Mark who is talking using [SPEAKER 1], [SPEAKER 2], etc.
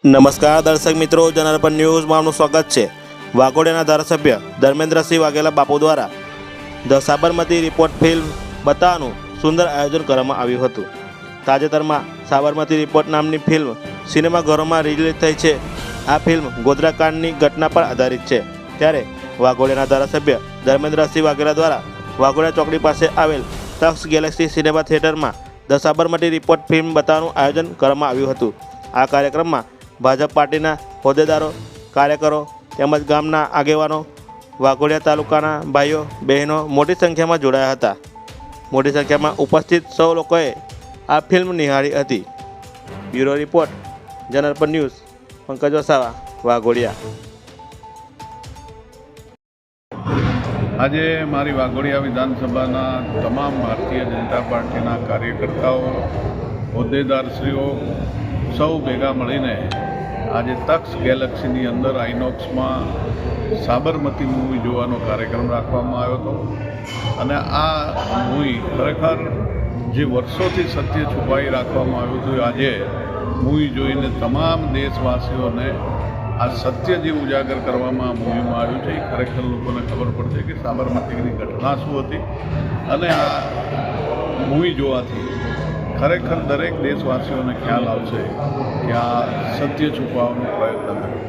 [SPEAKER 1] નમસ્કાર દર્શક મિત્રો, જનાર્પણ ન્યૂઝમાં આપનું સ્વાગત છે। વાઘોડિયાના ધારાસભ્ય ધર્મેન્દ્રસિંહ વાઘેલા બાપુ દ્વારા ધ સાબરમતી રિપોર્ટ ફિલ્મ બતાવવાનું સુંદર આયોજન કરવામાં આવ્યું હતું। તાજેતરમાં સાબરમતી રિપોર્ટ નામની ફિલ્મ સિનેમાઘરોમાં રિલીઝ થઈ છે। આ ફિલ્મ ગોધરાકાંડની ઘટના પર આધારિત છે। ત્યારે વાઘોડિયાના ધારાસભ્ય ધર્મેન્દ્રસિંહ વાઘેલા દ્વારા વાઘોડિયા ચોકડી પાસે આવેલ તક્ષ ગેલેક્સી સિનેમા થિયેટરમાં ધ સાબરમતી રિપોર્ટ ફિલ્મ બતાવવાનું આયોજન કરવામાં આવ્યું હતું। આ કાર્યક્રમમાં ભાજપ પાર્ટીના હોદ્દેદારો, કાર્યકરો તેમજ ગામના આગેવાનો, વાઘોડિયા તાલુકાના ભાઈઓ બહેનો મોટી સંખ્યામાં જોડાયા હતા। મોટી સંખ્યામાં ઉપસ્થિત સૌ લોકોએ આ ફિલ્મ નિહાળી હતી। Bureau report, જનાર્પણ news, Pankaj Vasava, Waghodia.
[SPEAKER 2] આજે મારી વાઘોડિયા વિધાનસભાના તમામ ભારતીય જનતા પાર્ટીના કાર્યકર્તાઓ, હોદ્દેદારશ્રીઓ સૌ ભેગા મળીને આજે તક્ષ ગેલેક્સીની અંદર આઇનોક્સમાં સાબરમતી મૂવી જોવાનો કાર્યક્રમ રાખવામાં આવ્યો હતો। અને આ મૂવી ખરેખર જે વર્ષોથી સત્ય છુપાઈ રાખવામાં આવ્યું હતું, આજે મૂવી જોઈને તમામ દેશવાસીઓને આ સત્ય જે ઉજાગર કરવામાં આ મૂવીમાં આવ્યું છે, એ ખરેખર લોકોને ખબર પડશે કે સાબરમતીની ઘટના શું હતી। અને આ મૂવી જોવાથી ખરેખર દરેક દેશવાસીઓને ખ્યાલ આવશે કે આ સત્ય છુપાવવાનો પ્રયત્ન કર્યો।